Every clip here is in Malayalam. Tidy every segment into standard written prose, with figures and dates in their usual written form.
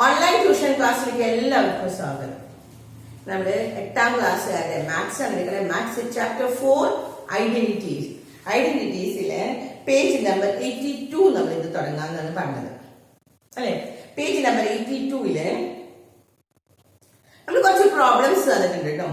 ഓൺലൈൻ ട്യൂഷൻ ക്ലാസ്സിലേക്ക് എല്ലാവർക്കും സ്വാഗതം. നമ്മുടെ 8ാം ക്ലാസ്സുകാരുടെ മാത്സ് ആണ് എടുക്കുന്നത്. Maths chapter 4 identities. ഐഡന്റിറ്റീസിലെ പേജ് നമ്പർ 82 നമ്മൾ ഇത് തുടങ്ങാന്നാണ് പറഞ്ഞത് അല്ലെ. പേജ് നമ്പർ 82 നമ്മൾ കുറച്ച് പ്രോബ്ലംസ് തന്നിട്ടുണ്ട് കേട്ടോ.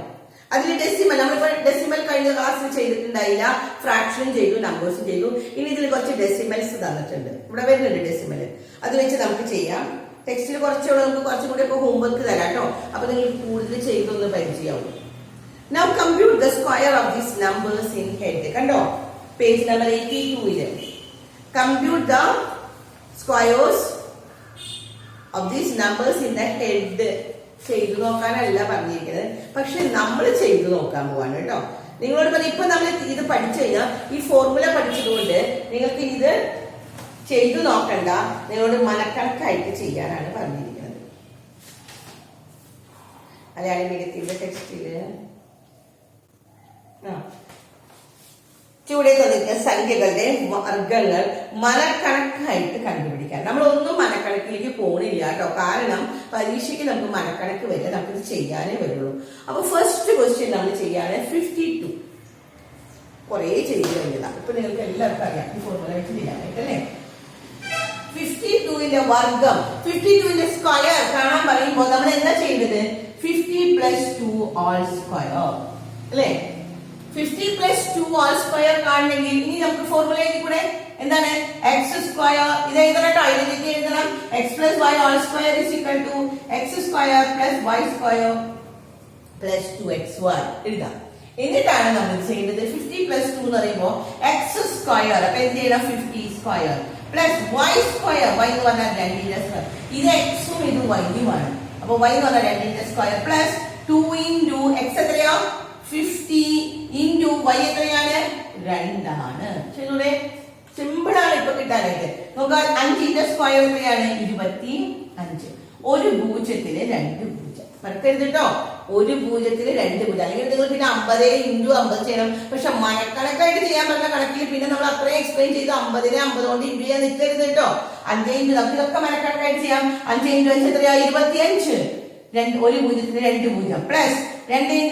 അതിൽ ഡെസിമൽ, നമ്മളിപ്പോൾ ഡെസിമൽ കഴിഞ്ഞ ക്ലാസ്സിൽ ചെയ്തിട്ടുണ്ടായില്ല. ഫ്രാക്ഷനും ചെയ്തു, നമ്പേഴ്സും ചെയ്തു. ഇനി ഇതിൽ കുറച്ച് ഡെസിമൽസ് തന്നിട്ടുണ്ട്. ഇവിടെ വരുന്നുണ്ട് ഡെസിമൽ. അത് വെച്ച് നമുക്ക് ചെയ്യാം. ടെക്സ്റ്റിൽ കുറച്ചുകൂടെ നമുക്ക് കുറച്ചും കൂടെ ഇപ്പോൾ ഹോംവർക്ക് തരാം കേട്ടോ. അപ്പൊ നിങ്ങൾ കൂടുതൽ ചെയ്തൊന്ന് പരിചയമാവും. Now compute the square of these numbers in head. കണ്ടോ page number 82 compute the squares of these numbers in the head. ചെയ്തു നോക്കാനല്ല പറഞ്ഞിരിക്കുന്നത്, പക്ഷെ നമ്മൾ ചെയ്തു നോക്കാൻ പോവാണ് കേട്ടോ. നിങ്ങളോട് പറഞ്ഞ ഇപ്പൊ നമ്മൾ ഇത് പഠിച്ചു കഴിഞ്ഞാൽ ഈ ഫോർമുല പഠിച്ചതുകൊണ്ട് നിങ്ങൾക്ക് ഇത് ചെയ്തു നോക്കണ്ട, നിങ്ങളോട് മനക്കണക്കായിട്ട് ചെയ്യാനാണ് പറഞ്ഞിരിക്കുന്നത്. മലയാള മീഡിയത്തിന്റെ ടെക്സ്റ്റില് ചൂടെ തന്നിട്ട് സംഖ്യകളുടെ വർഗങ്ങൾ മനക്കണക്കായിട്ട് കണ്ടുപിടിക്കാൻ. നമ്മളൊന്നും മനക്കണക്കിലേക്ക് പോണില്ല കേട്ടോ. കാരണം പരീക്ഷയ്ക്ക് നമുക്ക് മനക്കണക്ക് വരിക, നമുക്കിത് ചെയ്യാനേ വരുള്ളൂ. അപ്പൊ ഫസ്റ്റ് ക്വസ്റ്റ്യൻ നമ്മൾ ചെയ്യാണ് 52. കുറെ ചെയ്ത് കഴിഞ്ഞതാണ്. ഇപ്പൊ നിങ്ങൾക്ക് എല്ലാവർക്കും അറിയാം ഈ ഫോർമുല വെച്ച് ചെയ്യാനായിട്ട് അല്ലേ. 52ന്റെ വർഗം, 52ന്റെ സ്ക്വയർ കാണാൻ പറയുമ്പോൾ നമ്മൾ എന്താ ചെയ്യുന്നത്? 50 + 2 all square അല്ലേ. 50 + 2 all square കാണണമെങ്കിൽ ഇനി നമുക്ക് ഫോർമുലയിൽ കൂടെ എന്താണ് x സ്ക്വയർ ഇത് എഴുതണം കേട്ടോ. ഐഡന്റിറ്റി എഴുതണം. x + y all square = x square + y square + 2xy എഴുതാം. എന്നിട്ടാണ് നമ്മൾ ചെയ്യേണ്ടത് 50 + 2 എന്ന് പറയുമ്പോൾ x സ്ക്വയർ. അപ്പൊ എന്ത് ചെയ്യണം? 50 സ്ക്വയർ + y സ്ക്വയർ. y എന്ന് പറഞ്ഞാൽ 2ന്റെ സ്ക്വയർ. ഇത് x ഉം ഇത് y ഉമാണ്. അപ്പൊ y എന്ന് പറഞ്ഞാൽ 2ന്റെ സ്ക്വയർ + 2 × x എത്രയാ? 50 × y എത്രയാണ്? 2 ആണ്. ശരിയല്ലേ? സിമ്പിൾ ആണ് ഇപ്പൊ കിട്ടാനായിട്ട്. നോക്കാം 5ന്റെ സ്ക്വയർ എത്രയാണ്? 25. ഒരു പൂജ്യത്തിന് 2 പൂജ്യം. മറക്കരുത് കേട്ടോ. ഒരു പൂജ്യത്തിന് 2 പൂജ്യം. അല്ലെങ്കിൽ നിങ്ങൾ പിന്നെ 50 × 50 ചെയ്യണം. പക്ഷെ മനക്കണക്കായിട്ട് ചെയ്യാൻ പറ്റുന്ന കണക്കിൽ പിന്നെ നമ്മൾ അത്രയും എക്സ്പ്ലെയിൻ ചെയ്ത് 50നെ 50 കൊണ്ട് ഇൻഡു ചെയ്യാൻ നിൽക്കരുത് കേട്ടോ. 5 × നമുക്ക് ഇതൊക്കെ മനക്കണക്കായിട്ട് ചെയ്യാം. 5 × 5 എത്രയാ? 25. ഒരു പൂജ്യത്തിന് 2 പൂജ്യം + 2 × 2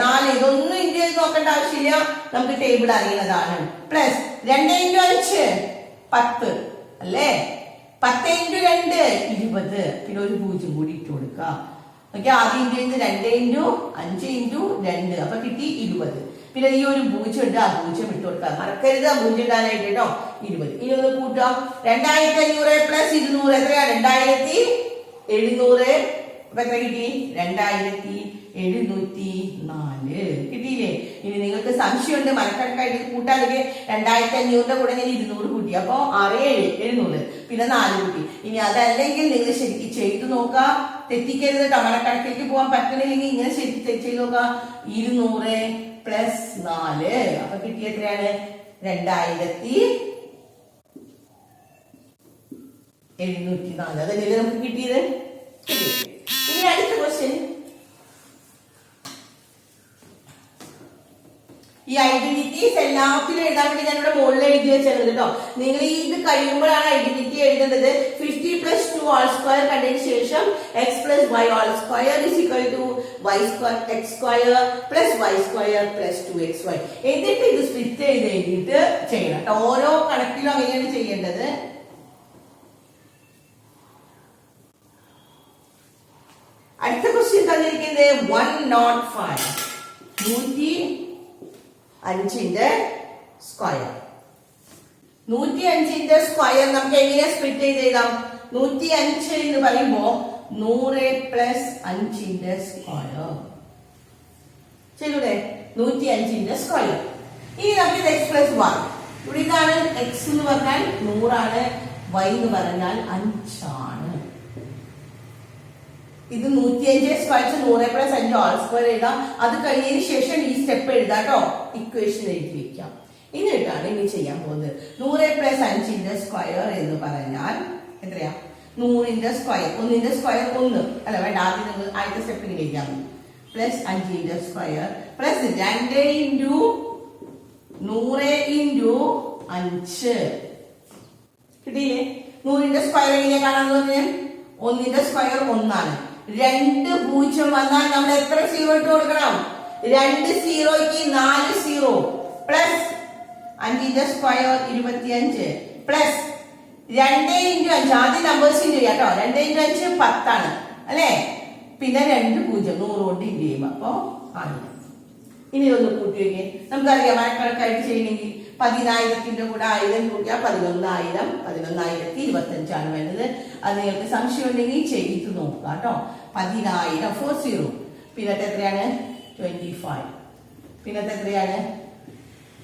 4. ഇതൊന്നും ഇൻഡു ചെയ്ത് നോക്കേണ്ട ആവശ്യമില്ല, നമുക്ക് ടേബിൾ അറിയുന്നതാണ്. + 2 × 5 10 അല്ലേ. 10 × 2 20. പിന്നെ ഒരു പൂജ്യം കൂടി ഇട്ട് കൊടുക്കാം. ഓക്കെ, ആദ്യം 2 × 5 × 2 അപ്പൊ കിട്ടി 20. പിന്നെ ഈ ഒരു പൂജ്യം ഉണ്ട്, ആ പൂജ്യം ഇട്ട് കൊടുക്കാം. മറക്കരുത് ആ പൂജ്യം ഇടാനായിട്ട് കേട്ടോ. 20. ഇനി ഒന്ന് കൂട്ടാം. 2500 + 200 എത്രയാ? 2700. അപ്പൊ എത്ര കിട്ടി? 2704 കിട്ടിയില്ലേ? ഇനി നിങ്ങൾക്ക് സംശയമുണ്ട് മനക്കണക്കായിട്ട് കൂട്ടാണെങ്കിൽ 2500ന്റെ കൂടെ ഞാൻ 200 കൂട്ടി. അപ്പൊ 700 പിന്നെ 4 കൂട്ടി. ഇനി അതല്ലെങ്കിൽ നിങ്ങൾ ശരിക്കും ചെയ്തു നോക്കാം. തെറ്റിക്കരുത് കേട്ടോ. മനക്കണക്കിലേക്ക് പോകാൻ പറ്റണില്ലെങ്കിൽ ഇങ്ങനെ ശരിക്കും ചെയ്ത് നോക്കാം. 200 + 4 അപ്പൊ കിട്ടിയ എത്രയാണ്? 2704. അതല്ലേ നമുക്ക് കിട്ടിയത്. ഇനി അടുത്ത ക്വസ്റ്റ്യൻ, ഈ ഐഡന്റിറ്റീസ് എല്ലാത്തിലും എഴുതാൻ വേണ്ടി ഞാൻ ഇവിടെ മുകളിൽ എഴുതി വെച്ചത് കേട്ടോ. നിങ്ങൾ ഇത് കഴിയുമ്പോഴാണ് ഐഡന്റിറ്റി എഴുതുന്നത്. 50 + 2 all square കണ്ടതിന് ശേഷം x + y all square = y square x square + y square + 2xy. എന്നിട്ട് ഇത് സ്പ്ലിറ്റ് ചെയ്ത് എഴുതിയിട്ട് ചെയ്യണം കേട്ടോ. ഓരോ കണക്കിലും അങ്ങനെയാണ് ചെയ്യേണ്ടത്. അടുത്ത ക്വസ്റ്റ്യൻ തന്നിരിക്കുന്നത് 105. 105ന്റെ സ്ക്വയർ. 105ന്റെ സ്ക്വയർ നമുക്ക് എങ്ങനെ സ്പ്ലിറ്റ് ചെയ്ത് എഴുതാം? 105 എന്ന് പറയുമ്പോ 100 + 5ന്റെ സ്ക്വയർ. ശരിയല്ലേ? 105ന്റെ സ്ക്വയർ. ഇനി നമുക്ക് x + y. ഇവിടെ ഇതാണ് x എന്ന് പറഞ്ഞാൽ 100 ആണ്, y എന്ന് പറഞ്ഞാൽ 5 ആണ്. ഇത് 105 സ്ക്വയർ 100 + 5 all square എഴുതാം. അത് കഴിഞ്ഞതിന് ശേഷം ഈ സ്റ്റെപ്പ് എഴുതാട്ടോ. ഇക്വേഷൻ എഴുതി വെക്കാം. എന്നിട്ടാണ് ഇനി ചെയ്യാൻ പോകുന്നത്. 100 + 5ന്റെ സ്ക്വയർ എന്ന് പറഞ്ഞാൽ എത്രയാ? 100ന്റെ സ്ക്വയർ. 1ന്റെ സ്ക്വയർ 1 അല്ല, വേണ്ട. ആദ്യം നിങ്ങൾ ആദ്യത്തെ സ്റ്റെപ്പിന് കഴിക്കാം. + 5ന്റെ സ്ക്വയർ + 2 × 100 × 5 കിട്ടിയില്ലേ? 100ന്റെ സ്ക്വയർ എങ്ങനെയാ കാണാന്ന് പറഞ്ഞാൽ ഒന്നിന്റെ സ്ക്വയർ ഒന്നാണ്. 2 0 വന്നാൽ നമ്മൾ എത്ര സീറോ ഇട്ട് കൊടുക്കണം? 2 സീറോയ്ക്ക് 4 സീറോ പ്ലസ് 5ന്റെ സ്ക്വയർ 25 പ്ലസ് 2 ഇൻറ്റു 5 ആദ്യം നമ്പേഴ്സിന്റെ കേട്ടോ. 2 ഇൻറ്റു 5 10 അല്ലേ? പിന്നെ 2 0 100 കൊണ്ട് ഇൻറ്റു ചെയ്യും. അപ്പൊ 1000. ഇനി ഒന്ന് കൂട്ടി വയ്ക്കേ. നമുക്കറിയാം മഴക്കണക്കായിട്ട് ചെയ്യണമെങ്കിൽ 10,000ന്റെ കൂടെ 1000 കൂട്ടിയാൽ 11,000. 11,025 വേണ്ടത്. അത് നിങ്ങൾക്ക് സംശയം ഉണ്ടെങ്കിൽ ചെയ്ത് നോക്കുക കേട്ടോ. 10,000 40. പിന്നത്തെ എത്രയാണ്? 25. പിന്നത്തെ എത്രയാണ്?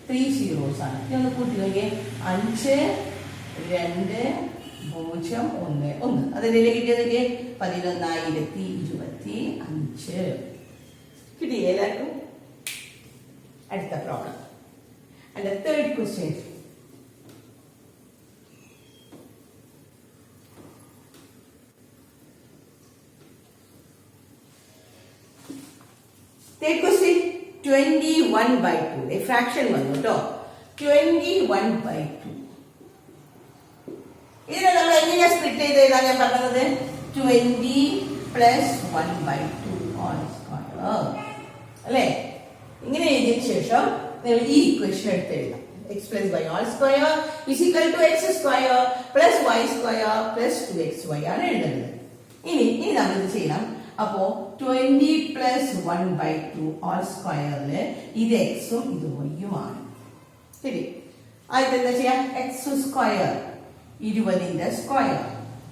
3 zeros ആണ്. ഇനി ഒന്ന് കൂട്ടി നോക്കിയേ. 5 2 0 1 1. അതിലേക്ക് കിട്ടിയതൊക്കെ 11,025 കിട്ടിയേ എല്ലാവർക്കും? അടുത്ത problem. And the third question. Third question, 21/2. A fraction വന്നു കേട്ടോ. 21/2. ഇതിനെ നമ്മൾ എങ്ങനെ സ്പ്ലിറ്റ് ചെയ്ത് എഴുതാൻ ഞാൻ പറഞ്ഞത്? 20 + 1/2 all square. അല്ലേ? ഇങ്ങനെ എഴുതിയതിനു ശേഷം നിങ്ങൾ ഈ ഇക്വേഷൻ എടുത്ത് എഴുതാം. x + y all square is equal to x square plus y square plus 2xy ആണ് എഴുതുന്നത്. ഇനി നമ്മൾ ഇത് ചെയ്യണം. അപ്പോ 20 + 1/2 all squareല് ഇത് x ഉം ഇത് y ഉം ആണ്. ശരി. ആദ്യം എന്താ ചെയ്യാ? x square 20ന്റെ സ്ക്വയർ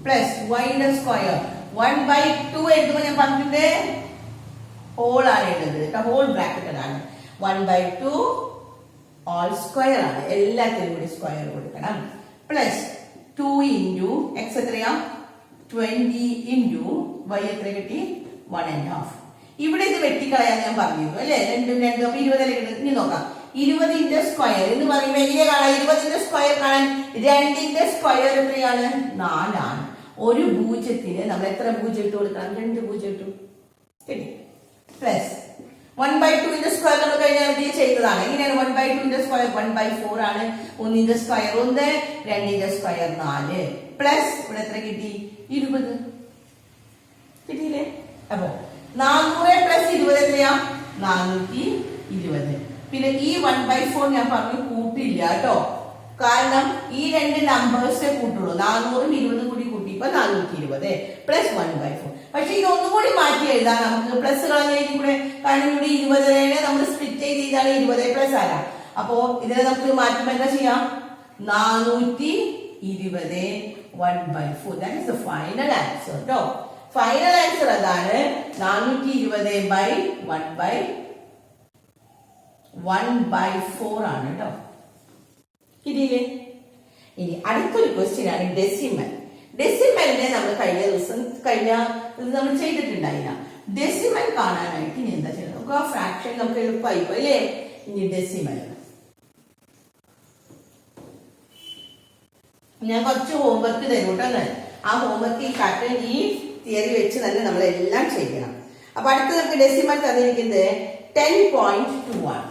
പ്ലസ് yന്റെ സ്ക്വയർ 1/2 എഴുതുമ്പോൾ ഞാൻ പറഞ്ഞിട്ടുണ്ട് ഹോൾ ആണ് എഴുതുന്നത്. ഹോൾ ബ്രാക്കറ്റഡ് ആണ്. 1/2 all square ആണ്. എല്ലാത്തിനും കൂടി സ്ക്വയർ കൊടുക്കണം. പ്ലസ് 2 ഇൻറ്റു x എത്രയാ? 20 ഇൻറ്റു y എത്ര കിട്ടി? 1.5. ഇവിടെ ഇത് വെട്ടിക്കളയാൻ ഞാൻ പറഞ്ഞിരുന്നു അല്ലേ? 2 അപ്പൊ 20 കിട്ടും. ഇനി നോക്കാം. 20ന്റെ സ്ക്വയർ എന്ന് പറയുമ്പോൾ എങ്ങനെ കാണാം? 20ന്റെ സ്ക്വയർ കാണാൻ 2ന്റെ സ്ക്വയർ എത്രയാണ്? 4 ആണ്. ഒരു പൂജ്യത്തിന് നമ്മൾ എത്ര പൂജ്യം ഇട്ട് കൊടുക്കണം? 2 പൂജ്യം ഇട്ടു. ശരി. പ്ലസ് 1/2ന്റെ സ്ക്വയർ നമ്മൾ കഴിഞ്ഞാൽ ചെയ്തതാണ്. എങ്ങനെയാണ്? 1/2ന്റെ സ്ക്വയർ 1/4 ആണ്. 1ന്റെ സ്ക്വയർ 1, 2ന്റെ സ്ക്വയർ 4 പ്ലസ് ഇവിടെ എത്ര കിട്ടി? 20 കിട്ടിയില്ലേ? അപ്പൊ 400 + 20 എത്രയാ? 420. പിന്നെ ഈ 1/4 ഞാൻ പറഞ്ഞു കൂട്ടില്ല കേട്ടോ. കാരണം ഈ രണ്ട് നമ്പേഴ്സേ കൂട്ടുള്ളൂ. 400ഉം 20 കൂടി കൂട്ടിയപ്പോ 420 പ്ലസ് 1/4. പക്ഷെ ഇതൊന്നും കൂടി മാറ്റി എഴുതാം നമുക്ക്. പ്ലസ് കളഞ്ഞ കൂടെ. കാരണം ഇവിടെ 20 നമ്മൾ സ്പ്ലിറ്റ് ചെയ്ത് ചെയ്താണ് 20 പ്ലസ് ആരാ. അപ്പോ ഇതിനെ നമുക്ക് മാറ്റുമ്പോ എന്താ ചെയ്യാം? 420 1/4. That is the final answer കേട്ടോ. ഫൈനൽ ആൻസർ അതാണ് 420/1/4 ആണ് കേട്ടോ. കിട്ടിയില്ലേ? ഇനി അടുത്തൊരു ക്വസ്റ്റ്യൻ ആണ് ഡെസിമൽ. ഡെസിമലിനെ നമ്മൾ കഴിഞ്ഞ നമ്മൾ ചെയ്തിട്ടുണ്ടായില്ല. ഡെസിമൽ കാണാനായിട്ട് ഇനി എന്താ ചെയ്യുന്നത്? നമുക്ക് ആ ഫ്രാക്ഷൻ നമുക്ക് എളുപ്പമായി അല്ലേ? ഇനി ഡെസിമൽ ഞാൻ കുറച്ച് ഹോംവർക്ക് തരും കേട്ടോ. ആ ഹോംവർക്ക് ഈ പാറ്റേൺ ഈ തിയറി വെച്ച് തന്നെ നമ്മളെല്ലാം ചെയ്യണം. അപ്പൊ അടുത്ത് നമുക്ക് ഡെസിമൽ തന്നിരിക്കുന്നത് 10.2 ആണ്.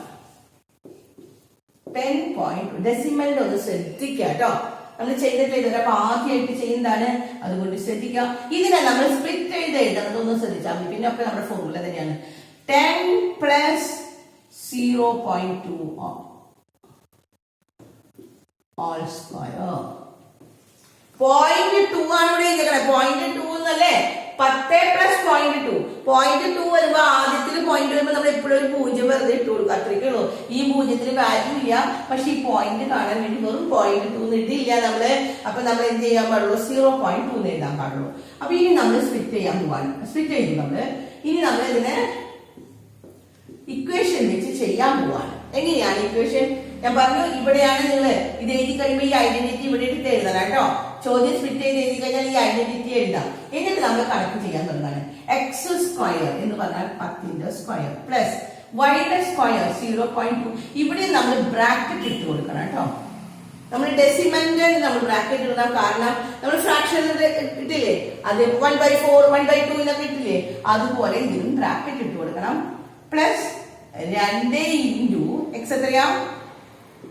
10. ഡെസിമലിന്റെ ഒന്ന് ശ്രദ്ധിക്കുക കേട്ടോ. നമ്മൾ ചെയ്തിട്ടില്ല. അപ്പൊ ആദ്യമായിട്ട് ചെയ്യുന്നതാണ്, അതുകൊണ്ട് ശ്രദ്ധിക്കാം. ഇതിനെ നമ്മൾ സ്പ്ലിറ്റ് ചെയ്ത് എഴുതുന്നത് ഒന്ന് ശ്രദ്ധിച്ചാൽ മതി. പിന്നെ ഒക്കെ നമ്മുടെ ഫോർമുല തന്നെയാണ്. 10 + 0.2 all square. 0.2 ആണ് ഇവിടെ എഴുതിയേക്കണേ. 0.2 എന്നല്ലേ? 10 + 0.2. 0.2 വരുമ്പോ ആദ്യത്തിൽ പോയിന്റ് വരുമ്പോ നമ്മൾ എപ്പോഴും ഒരു 0 വെറുതെ ഇട്ട് കൊടുക്കുക. അത്രയ്ക്കേ ഉള്ളൂ. ഈ 0ത്തിന് വാല്യൂ ഇല്ല. പക്ഷെ ഈ പോയിന്റ് കാണാൻ വേണ്ടി വെറും 0.2 ഇടില്ല നമ്മള്. അപ്പൊ നമ്മൾ എന്ത് ചെയ്യാൻ പാടുള്ളൂ? 0.2 എഴുതാൻ പാടുള്ളൂ. അപ്പൊ ഇനി നമ്മൾ സ്പ്ലിറ്റ് ചെയ്യാൻ പോവാണ്. സ്പ്ലിറ്റ് ചെയ്തു നമ്മള്. ഇനി നമ്മൾ ഇതിനെ ഇക്വേഷൻ വെച്ച് ചെയ്യാൻ പോവാണ്. എങ്ങനെയാണ് ഇക്വേഷൻ? ഞാൻ പറഞ്ഞു ഇവിടെയാണ് നിങ്ങൾ ഇത് എഴുതി കഴിയുമ്പോൾ ഈ ഐഡന്റിറ്റി ഇവിടെ എടുത്ത് എഴുതണം കേട്ടോ. ചോദ്യം സ്പ്ലിറ്റ് ചെയ്ത് എഴുതി കഴിഞ്ഞാൽ ഈ ഐഡന്റിറ്റി എഴുതാം. എന്നിട്ട് നമ്മൾ കണക്ക് ചെയ്യാൻ തുടങ്ങാണ്. x സ്ക്വയർ എന്ന് പറഞ്ഞാൽ 10ന്റെ സ്ക്വയർ പ്ലസ് yയുടെ സ്ക്വയർ 0.2. ഇവിടെ നമ്മൾ ബ്രാക്കറ്റ് ഇട്ട് കൊടുക്കണം കേട്ടോ. നമ്മൾ ഡെസിമലിന്റെ നമ്മൾ ബ്രാക്കറ്റ് ഇടണം. കാരണം നമ്മൾ ഫ്രാക്ഷൻ ഇട്ടില്ലേ? അത് 1/4 1/2 എന്നൊക്കെ ഇട്ടില്ലേ? അതുപോലെ ഇതിനും ബ്രാക്കറ്റ് ഇട്ട് കൊടുക്കണം. പ്ലസ് 2 ഇൻറ്റു x എത്രയാ?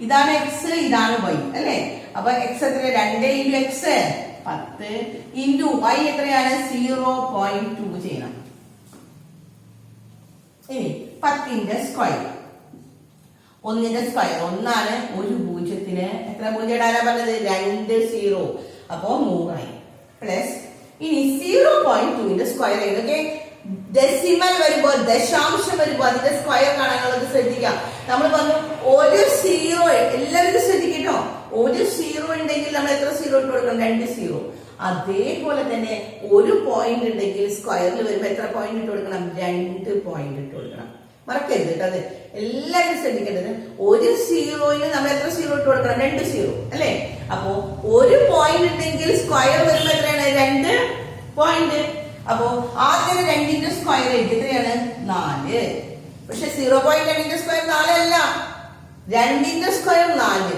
ഇതാണ് x, ഇതാണ് y അല്ലേ? അപ്പൊ x എത്ര? 2 ഇൻറ്റു x 10 ഇൻറ്റു y എത്രയാണ് 0.2 ചെയ്യണം. ഇനി 10ന്റെ സ്ക്വയർ, 1ന്റെ സ്ക്വയർ 1 ആണ്. ഒരു പൂജ്യത്തിന് എത്ര പൂജ്യം ഇടാനാ പറഞ്ഞത്? 2 0. അപ്പോ 100 പ്ലസ് ഇനി 0.2ന്റെ സ്ക്വയർ ഏതൊക്കെ? ഡെസിമൽ വരുമ്പോ, ദശാംശം വരുമ്പോ അതിന്റെ സ്ക്വയർ കാണാനുള്ളത് ശ്രദ്ധിക്കാം. നമ്മൾ പറഞ്ഞു ഒരു സീറോ, എല്ലാവരും ശ്രദ്ധിക്കട്ടോ, ഒരു സീറോ ഉണ്ടെങ്കിൽ നമ്മൾ എത്ര സീറോ ഇട്ട് കൊടുക്കണം? 2 0. അതേപോലെ തന്നെ ഒരു പോയിന്റ് ഉണ്ടെങ്കിൽ സ്ക്വയറിൽ വരുമ്പോ എത്ര പോയിന്റ് ഇട്ട് കൊടുക്കണം? 2 പോയിന്റ് ഇട്ട് കൊടുക്കണം. മറക്കരുത് കേട്ടോ, അത് എല്ലാവരും ശ്രദ്ധിക്കേണ്ടത്. ഒരു സീറോയിന് നമ്മൾ എത്ര സീറോ ഇട്ട് കൊടുക്കണം? 2 0 അല്ലെ? അപ്പോ ഒരു പോയിന്റ് ഉണ്ടെങ്കിൽ സ്ക്വയർ വരുമ്പോ എത്രയാണ്? 2 പോയിന്റ്. അപ്പോ ആദ്യം 2ന്റെ സ്ക്വയർ എത്രയാണ്? 4. പക്ഷെ 0.2ന്റെ സ്ക്വയർ 4 അല്ല, 2ന്റെ സ്ക്വയർ 4.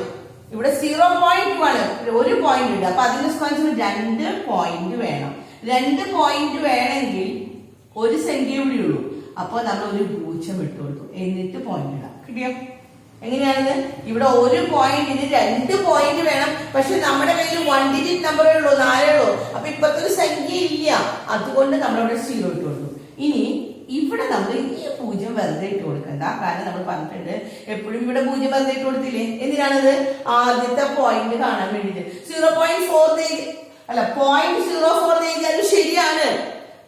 ഇവിടെ 0.1 ഒരു പോയിന്റ് ഉണ്ട്. അപ്പൊ അതിന്റെ സ്ക്വയർ 2 പോയിന്റ് വേണം. 2 പോയിന്റ് വേണമെങ്കിൽ ഒരു സംഖ്യ ഇവിടെ ഉള്ളൂ. അപ്പൊ നമ്മൾ ഒരു പൂജ്യം ഇട്ട് കൊടുക്കും, എന്നിട്ട് പോയിന്റ് ഇടാം. കിട്ടിയോ? എങ്ങനെയാണിത്? ഇവിടെ ഒരു പോയിന്റിന് 2 പോയിന്റ് വേണം. പക്ഷെ നമ്മുടെ കയ്യിൽ 1 ഡിജിറ്റ് നമ്പറേ ഉള്ളൂ, 4 ഉള്ളൂ. അപ്പൊ ഇപ്പത്തെ ഒരു സംഖ്യ ഇല്ല, അതുകൊണ്ട് നമ്മളിവിടെ 0 ഇട്ട് കൊടുക്കും. ഇനി ഇവിടെ നമ്മൾ ഈ പൂജ്യം വെറുതെ ഇട്ട് കൊടുക്കണ്ട, കാരണം നമ്മൾ പറഞ്ഞിട്ടുണ്ട് എപ്പോഴും ഇവിടെ പൂജ്യം വെറുതെ ഇട്ട് കൊടുത്തില്ലേ? എന്തിനാണിത്? ആദ്യത്തെ പോയിന്റ് കാണാൻ വേണ്ടിട്ട്. 0.4 അല്ല 0.04 എഴുതിയാലും ശരിയാണ്.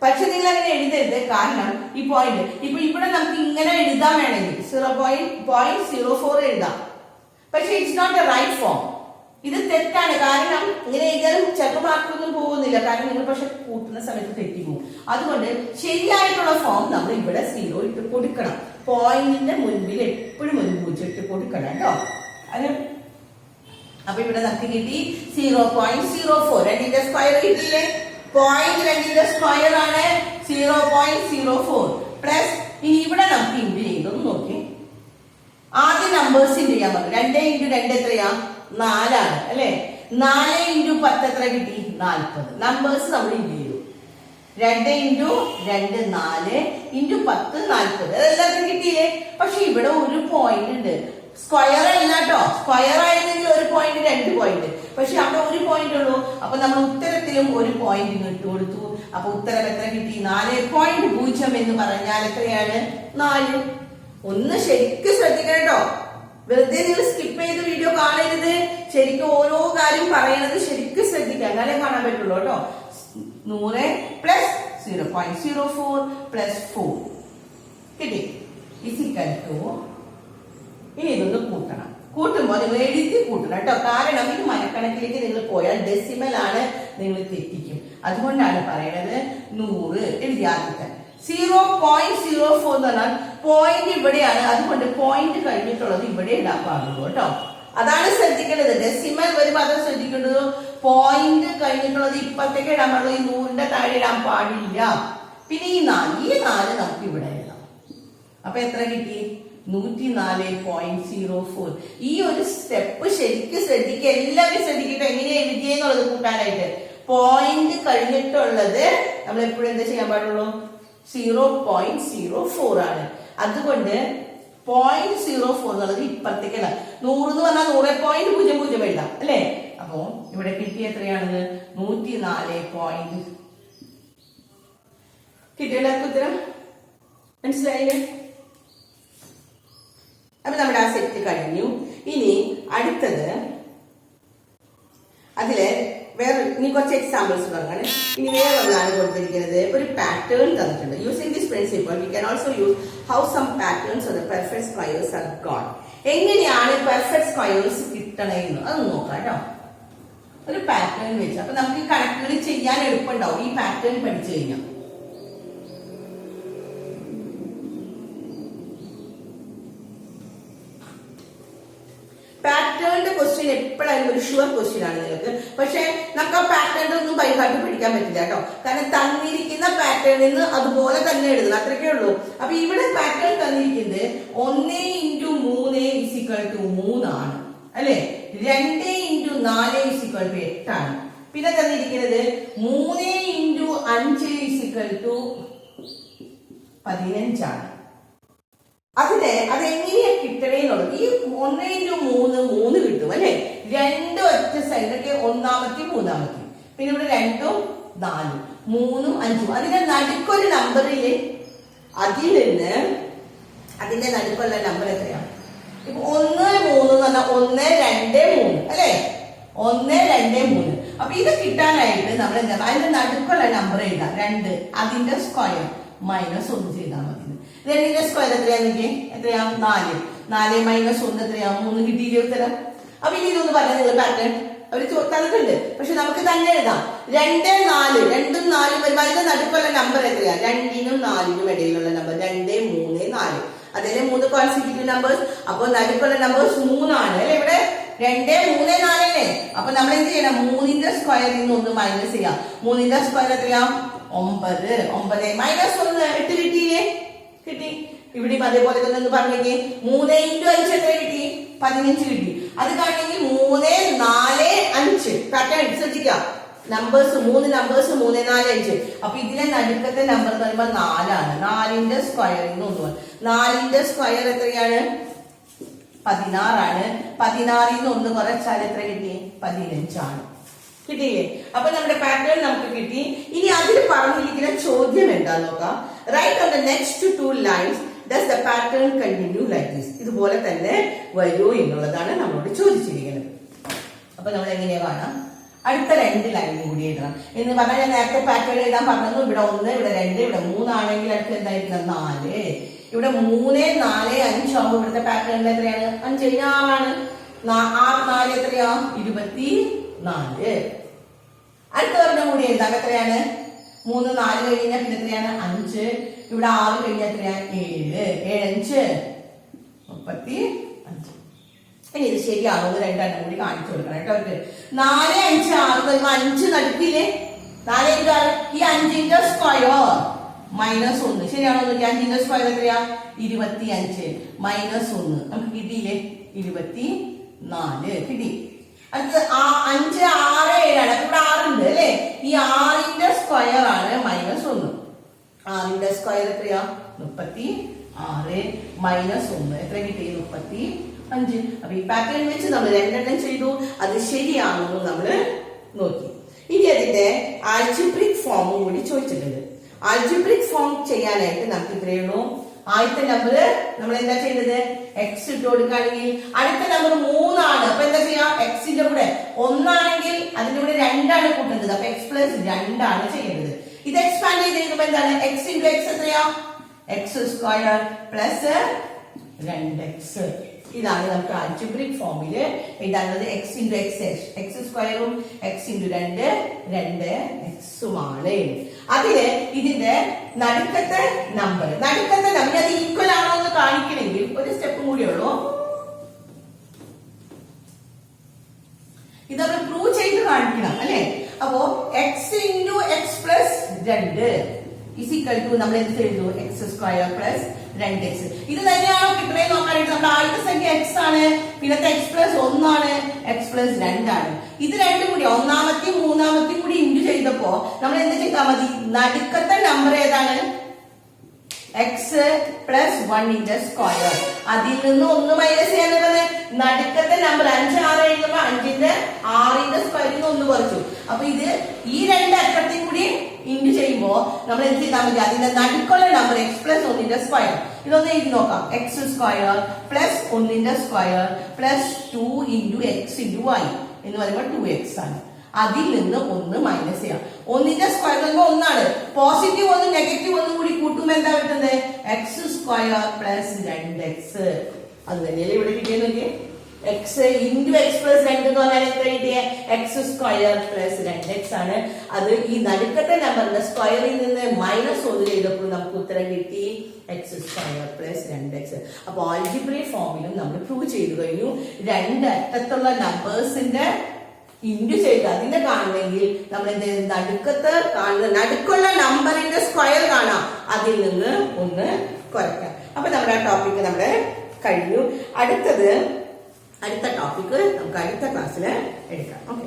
പക്ഷെ നിങ്ങൾ അങ്ങനെ എഴുതരുത്, കാരണം ഈ പോയിന്റ് ഇപ്പൊ ഇവിടെ നമുക്ക് ഇങ്ങനെ എഴുതാൻ വേണമെങ്കിൽ 0.04 എഴുതാം. പക്ഷെ it's not a right form. ഇത് തെറ്റാണ്, കാരണം ഇങ്ങനെ എഴുതിയാലും ചിലപ്പോൾ മാർക്കൊന്നും പോകുന്നില്ല, കാരണം നിങ്ങൾ പക്ഷെ കൂട്ടുന്ന സമയത്ത് തെറ്റിപ്പോകും. അതുകൊണ്ട് ശരിയായിട്ടുള്ള ഫോം നമ്മൾ ഇവിടെ 0 ഇട്ട് കൊടുക്കണം. പോയിന്റിന്റെ മുൻപിൽ എപ്പോഴും ഒരു പൂജ്യം ഇട്ട് കൊടുക്കണം കേട്ടോ. അത് അപ്പൊ ഇവിടെ നമുക്ക് കിട്ടി 0.04. 2ന്റെ സ്ക്വയർ കിട്ടിയില്ലേ? പോയിന്റ് 2ന്റെ സ്ക്വയർ ആണ് 0.04 പ്ലസ്. ഇനി ഇവിടെ നമുക്ക് ഇൻറ്റു ചെയ്തൊന്ന് നോക്കി. ആദ്യം നമ്പേഴ്സ് ഇൻറ്റു ചെയ്യാൻ പറഞ്ഞു. 2 × 2 എത്രയാ? 4 ആണ് അല്ലെ? 4 × 10 എത്ര കിട്ടി? 40. നമ്പേഴ്സ് നമ്മൾ ഇൻറ്റു ചെയ്തു. 2 × 2 4 × 10 40. അതെല്ലാവർക്കും കിട്ടിയില്ലേ? പക്ഷെ ഇവിടെ ഒരു പോയിന്റ് ഉണ്ട്. സ്ക്വയർ അല്ല കേട്ടോ, സ്ക്വയർ ആയിരുന്നെങ്കിൽ ഒരു പോയിന്റ് 2 പോയിന്റ്, പക്ഷെ അവിടെ ഒരു പോയിന്റ് ഉള്ളൂ. അപ്പൊ നമ്മൾ ഉത്തരത്തിലും ഒരു പോയിന്റ് ഇട്ട് കൊടുത്തു. അപ്പൊ ഉത്തരം എത്ര കിട്ടി? 4.0 എന്ന് പറഞ്ഞാൽ എത്രയാണ്? 4. ഒന്ന് ശരിക്കും ശ്രദ്ധിക്കണം കേട്ടോ, വെറുതെ നിങ്ങൾ സ്കിപ്പ് ചെയ്ത് വീഡിയോ കാണരുത്. ശരിക്കും ഓരോ കാര്യം പറയണത് ശരിക്കും ശ്രദ്ധിക്കുക, എന്നാലേ കാണാൻ പറ്റുള്ളൂ കേട്ടോ. 100 പ്ലസ് 0.04 പ്ലസ് 4 കിട്ടി ഇസിക്കൽ ടു. ഇനി ഇതൊന്ന് കൂട്ടണം. കൂട്ടുമ്പോൾ നിങ്ങൾ എഴുതി കൂട്ടണം കേട്ടോ, കാരണം ഇത് മനക്കണക്കിലേക്ക് നിങ്ങൾ പോയാൽ ഡെസിമൽ ആണ്, നിങ്ങൾ തെറ്റിക്കും. അതുകൊണ്ടാണ് പറയണത് 100 എഴുതി ആദ്യത്തെ. 0.04 എന്ന് പറഞ്ഞാൽ പോയിന്റ് ഇവിടെയാണ്, അതുകൊണ്ട് പോയിന്റ് കഴിഞ്ഞിട്ടുള്ളത് ഇവിടെ ഇടാൻ പാടുള്ളൂ കേട്ടോ. അതാണ് ശ്രദ്ധിക്കേണ്ടത്. ഡെസിമൽ വരുമ്പോൾ അത് ശ്രദ്ധിക്കേണ്ടത്. പോയിന്റ് കഴിഞ്ഞിട്ടുള്ളത് ഇപ്പത്തേക്ക് ഇടാൻ പാടുള്ളൂ, ഈ 100ന്റെ താഴെ ഇടാൻ പാടില്ല. പിന്നെ ഈ 4 നമുക്ക് ഇവിടെ ഇടാം. അപ്പൊ എത്ര കിട്ടി? 104.04. ഈ ഒരു സ്റ്റെപ്പ് ശരിക്കും ശ്രദ്ധിക്കുക, എല്ലാവരും ശ്രദ്ധിക്കട്ടെ. എങ്ങനെ എഴുതിയെന്നുള്ളത് കൂട്ടാനായിട്ട് പോയിന്റ് കഴിഞ്ഞിട്ടുള്ളത് നമ്മൾ എപ്പോഴും എന്താ ചെയ്യാൻ പാടുള്ളൂ? 0.04 ആണ്. അതുകൊണ്ട് 0.04 എന്നുള്ളത് ഇപ്പത്തേക്കാണ്. 100 എന്ന് പറഞ്ഞാൽ 100.00 എഴുതാം അല്ലെ? അപ്പോ ഇവിടെ കിട്ടിയ എത്രയാണത്? 104. കിട്ടിയല്ലോ ഉത്തരം? മനസ്സിലായില്ലേ? അപ്പൊ നമ്മുടെ ആ സെറ്റ് കഴിഞ്ഞു. ഇനി അടുത്തത് അതില് വേറെ ഇനി കുറച്ച് എക്സാമ്പിൾസ് പറഞ്ഞാണ്. ഇനി വേറെ ഒന്നാണ് കൊടുത്തിരിക്കുന്നത്. ഒരു പാറ്റേൺ തന്നിട്ടുണ്ട്. Using this principle we can also use how some patterns of the perfect squares are got. എങ്ങനെയാണ് പെർഫെക്റ്റ് സ്ക്വയേഴ്സ് കിട്ടണമെന്ന് അതൊന്ന് നോക്കാം കേട്ടോ. ഒരു പാറ്റേൺ വെച്ച് അപ്പൊ നമുക്ക് കണക്കുകൾ ചെയ്യാൻ എളുപ്പമുണ്ടാവും ഈ പാറ്റേൺ പഠിച്ചു കഴിഞ്ഞാൽ. പാറ്റേണിന്റെ ക്വസ്റ്റ്യൻ എപ്പോഴായാലും ഒരു ഷുവർ ക്വസ്റ്റ്യൻ ആണ് നിങ്ങൾക്ക്. പക്ഷെ നമുക്ക് ആ പാറ്റേൺ ഒന്നും ബൈഹാർട്ട് പഠിക്കാൻ പറ്റില്ല കേട്ടോ, കാരണം തന്നിരിക്കുന്ന പാറ്റേണിൽ നിന്ന് അതുപോലെ തന്നെ എഴുതണം, അത്രയ്ക്കേ ഉള്ളൂ. അപ്പൊ ഇവിടെ പാറ്റേൺ തന്നിരിക്കുന്നത് 1 × 3 = 3 ആണ് അല്ലെ? 2 × 4 = 8 ആണ്. പിന്നെ തന്നിരിക്കുന്നത് 3 × 5 = 15 ആണ്. അതെങ്ങനെയാ കിട്ടണേന്നുള്ളത് ഈ 1 × 3 3 കിട്ടും അല്ലെ? 2 ഒറ്റ സൈഡൊക്കെ ഒന്നാമത്തെ മൂന്നാമത്തെ, പിന്നെ ഇവിടെ 2 4 3 5. അതിന്റെ നടുക്കൊരു നമ്പറില് അതിൽ നിന്ന് അതിന്റെ നടുക്കുള്ള നമ്പർ എത്രയാണ്? ഇപ്പൊ 1 3 എന്ന് പറഞ്ഞാൽ 1 2 3 അല്ലെ? 1 2 3. അപ്പൊ ഇത് കിട്ടാനായിട്ട് നമ്മൾ എന്താ അതിന്റെ നടുക്കുള്ള നമ്പർ എഴുതാം 2. അതിന്റെ സ്ക്വയർ മൈനസ് 1 ചെയ്താൽ മതി. 2ന്റെ സ്ക്വയർ എത്രയാണെങ്കിൽ എത്രയാ? 4. 4 മൈനസ് 1 എത്രയാ? 3 കിട്ടിയില്ലേ ഉത്തരം? അപ്പൊ ഇനി ഇതൊന്ന് പറഞ്ഞാൽ നിങ്ങൾ പാറ്റേൺ അവര് തന്നിട്ടുണ്ട്, പക്ഷെ നമുക്ക് തന്നെ എഴുതാം. 2 4 2ഉം 4ഉം വരുമ്പോ അതിന്റെ നടുക്കുള്ള നമ്പർ എത്രയാ? 2നും 4നും ഇടയിലുള്ള നമ്പർ 2 3 4. അതിലെ 3 കോൺസിക്യൂട്ടീവ് നമ്പേഴ്സ്. അപ്പൊ നടുക്കുള്ള നമ്പേഴ്സ് 3 ആണ് അല്ലെ? ഇവിടെ 2 3 4 അല്ലേ? അപ്പൊ നമ്മൾ എന്ത് ചെയ്യണം? 3ന്റെ സ്ക്വയറിൽ നിന്ന് 1 മൈനസ് ചെയ്യാം. 3ന്റെ സ്ക്വയർ എത്രയാ? 9. 9 മൈനസ് 1 8 കിട്ടിയില്ലേ? കിട്ടി. ഇവിടെ അതേപോലെ തന്നെ ഒന്ന് പറഞ്ഞേക്ക്. 3 × 5 എത്ര കിട്ടി? 15 കിട്ടി. അത് കാണണമെങ്കിൽ 3 4 5 പാറ്റേൺ ശ്രദ്ധിക്കാം. Numbers 3 numbers 3 4 5. അപ്പൊ ഇതിലെ നടുക്കത്തെ നമ്പർ എന്ന് പറയുമ്പോൾ 4 ആണ്. 4ന്റെ സ്ക്വയറിൽ നിന്ന് 1. 4ന്റെ സ്ക്വയർ എത്രയാണ്? 16 ആണ്. 16ൽ നിന്ന് 1 കുറച്ചാൽ എത്ര കിട്ടി? 15 ആണ്. കിട്ടിയില്ലേ? അപ്പൊ നമ്മുടെ പാറ്റേൺ നമുക്ക് കിട്ടി. ഇനി അതിൽ പറഞ്ഞിരിക്കുന്ന ചോദ്യം എന്താ നോക്കാം. Right on the next 2 lines does the pattern continue like this? ഇതുപോലെ തന്നെ വരൂ എന്നുള്ളതാണ് നമ്മളോട് ചോദിച്ചിരിക്കുന്നത്. അപ്പൊ നമ്മൾ എങ്ങനെയാ കാണാം? അടുത്ത 2 ലൈനും കൂടി എഴുതണം എന്ന് പറഞ്ഞാൽ ഞാൻ നേരത്തെ പാറ്റേൺ എഴുതാൻ പറഞ്ഞു. ഇവിടെ 1 ഇവിടെ 2 ഇവിടെ 3 ആണെങ്കിൽ അടുത്ത് എന്തായിരിക്കണം? 4. ഇവിടെ 3 4 5 ആവുമ്പോൾ ഇവിടുത്തെ പാറ്റേണിൽ എത്രയാണ്? 5 6 ആണ്. 6 4 എത്രയാ? 24. അടുത്ത ഒരെണ്ണം കൂടി എഴുതാം. എത്രയാണ്? 3 4 കഴിഞ്ഞാൽ പിന്നെ എത്രയാണ്? 5. ഇവിടെ 6 കഴിഞ്ഞാൽ എത്രയാണ്? 7. 7 5 35. ഇനി ഇത് ശരിയാണോ എന്ന് രണ്ടെണ്ണം കൂടി കാണിച്ചു കൊടുക്കണം കേട്ടോ അവർക്ക്. 4 5 6 വരുമ്പോ 5 നടുക്കില്ലേ? 4 × 6 ഈ 5ന്റെ സ്ക്വയർ മൈനസ് 1 ശരിയാണോ? 5ന്റെ സ്ക്വയർ എത്രയാ? 25 മൈനസ് 1 നമുക്ക് കിട്ടിയില്ലേ? 24 കിട്ടി. അടുത്ത് 5 6 7 ആണ്. ഇവിടെ 6 ഉണ്ട് അല്ലെ? ഈ 6ന്റെ സ്ക്വയർ ആണ് മൈനസ് 1. 6ന്റെ സ്ക്വയർ എത്രയാ? 36 മൈനസ് 1 എത്ര കിട്ടി? 35. അപ്പൊ ഈ പാറ്റേൺ വെച്ച് നമ്മൾ രണ്ടെണ്ണം ചെയ്തു. അത് ശരിയാണോ നമ്മൾ നോക്കി. ഇനി അതിന്റെ ആൽജിബ്രിക് ഫോമും കൂടി ചോദിച്ചിട്ടുണ്ട്. ആൽജിബ്രിക് ഫോം ചെയ്യാനായിട്ട് നമുക്ക് ഇത്രയേ ഉള്ളൂ. ആദ്യത്തെ നമ്പർ നമ്മൾ എന്താ ചെയ്യുന്നത്? എക്സ് ഇട്ട് കൊടുക്കുകയാണെങ്കിൽ അടുത്ത നമ്പർ 3 ആണ്. അപ്പൊ എന്താ ചെയ്യാ? എക്സിന്റെ കൂടെ 1 ആണെങ്കിൽ അതിന്റെ കൂടെ 2 ആണ് കൂട്ടുന്നത്. അപ്പൊ x + 2 ആണ് ചെയ്യേണ്ടത്. ഇത് എക്സ്പാൻഡ് ചെയ്ത് കഴിയുമ്പോൾ എന്താണ്? x × x എത്രയാ? x² + 2x. ഇതാണ് നമുക്ക് ആൽജിബ്രിക് ഫോമില് എഴുതാനുള്ളത്. x × x x²ഉം x × 2 2x-ഉമാണ്. അതില് ഇതിന്റെ നടുക്കത്തെ നമ്പർ അത് ഈക്വൽ ആണോ എന്ന് കാണിക്കണമെങ്കിൽ ഒരു സ്റ്റെപ്പും കൂടി ഉള്ളൂ. ഇത് നമ്മൾ പ്രൂവ് ചെയ്ത് കാണിക്കണം അല്ലെ? അപ്പോ x × x + 2 = നമ്മൾ എന്ത് ചെയ്തു? x² + 2x. ഇത് തന്നെയാണോ കിട്ടുന്നത് നോക്കാനായിട്ട് നമ്മുടെ ആദ്യത്തെ സംഖ്യ x ആണ്, പിന്നത്തെ x + 1 ആണ്, x + 2 ആണ്. ഇത് രണ്ടും കൂടി ഒന്നാമത്തെയും മൂന്നാമത്തെയും കൂടി ഇൻറ്റു ചെയ്തപ്പോ നമ്മൾ എന്ത് ചെയ്താൽ മതി? നടുക്കത്തെ നമ്പർ ഏതാണ്? x + 1ന്റെ സ്ക്വയർ. അതിൽ നിന്ന് 1 മൈനസ് ചെയ്യാനുള്ളത് നടുക്കത്തെ നമ്പർ 5 6 എഴുതുമ്പോ 5ന്റെ 6ന്റെ സ്ക്വയറിൽ നിന്ന് 1 കുറച്ചു. അപ്പൊ ഇത് ഈ രണ്ട് അക്കത്തെയും കൂടി ഇൻറ്റു ചെയ്യുമ്പോ നമ്മൾ എന്ത് ചെയ്താൽ മതി? അതിന്റെ നടുക്കുള്ള നമ്പർ x + 1ന്റെ സ്ക്വയർ. ഇതൊന്ന് എഴുതി നോക്കാം. x² + 1ന്റെ സ്ക്വയർ + 2 × x × y എന്ന് പറയുമ്പോൾ 2x ആണ്. അതിൽ നിന്ന് 1 മൈനസ് ചെയ്യാം. 1ന്റെ സ്ക്വയർ എന്ന് പറയുമ്പോൾ 1 ആണ്. പോസിറ്റീവ് 1 നെഗറ്റീവ് 1 കൂടി കൂട്ടുമ്പോൾ എന്താ കിട്ടുന്നത്? x² + 2x. അത് തന്നെയല്ലേ ഇവിടെ കിട്ടിയെന്ന്. x × x + 2 എന്ന് പറഞ്ഞാൽ എത്ര കിട്ടിയ? x² + 2x ആണ്. അത് ഈ നടുക്കത്തെ നമ്പറിന്റെ സ്ക്വയറിൽ നിന്ന് -1 ചെയ്തപ്പോൾ നമുക്ക് ഉത്തരം കിട്ടി x² + 2x. അപ്പൊ ആൽജിബ്രിക് ഫോമിലും നമ്മൾ പ്രൂവ് ചെയ്തു കഴിഞ്ഞു. രണ്ട് അറ്റത്തുള്ള നമ്പേഴ്സിന്റെ ഇൻറ്റു ചെയ്ത് അതിനെ കാണണമെങ്കിൽ നമ്മൾ എന്ത് ചെയ്യും? നടുക്കത്ത് കാണുന്ന നടുക്കുള്ള നമ്പറിന്റെ സ്ക്വയർ കാണാം. അതിൽ നിന്ന് 1 കുറയ്ക്കാം. അപ്പൊ നമ്മുടെ ആ ടോപ്പിക് നമ്മുടെ കഴിഞ്ഞു. അടുത്ത ടോപ്പിക് നമുക്ക് അടുത്ത ക്ലാസ്സിൽ എടുക്കാം. ഓക്കെ.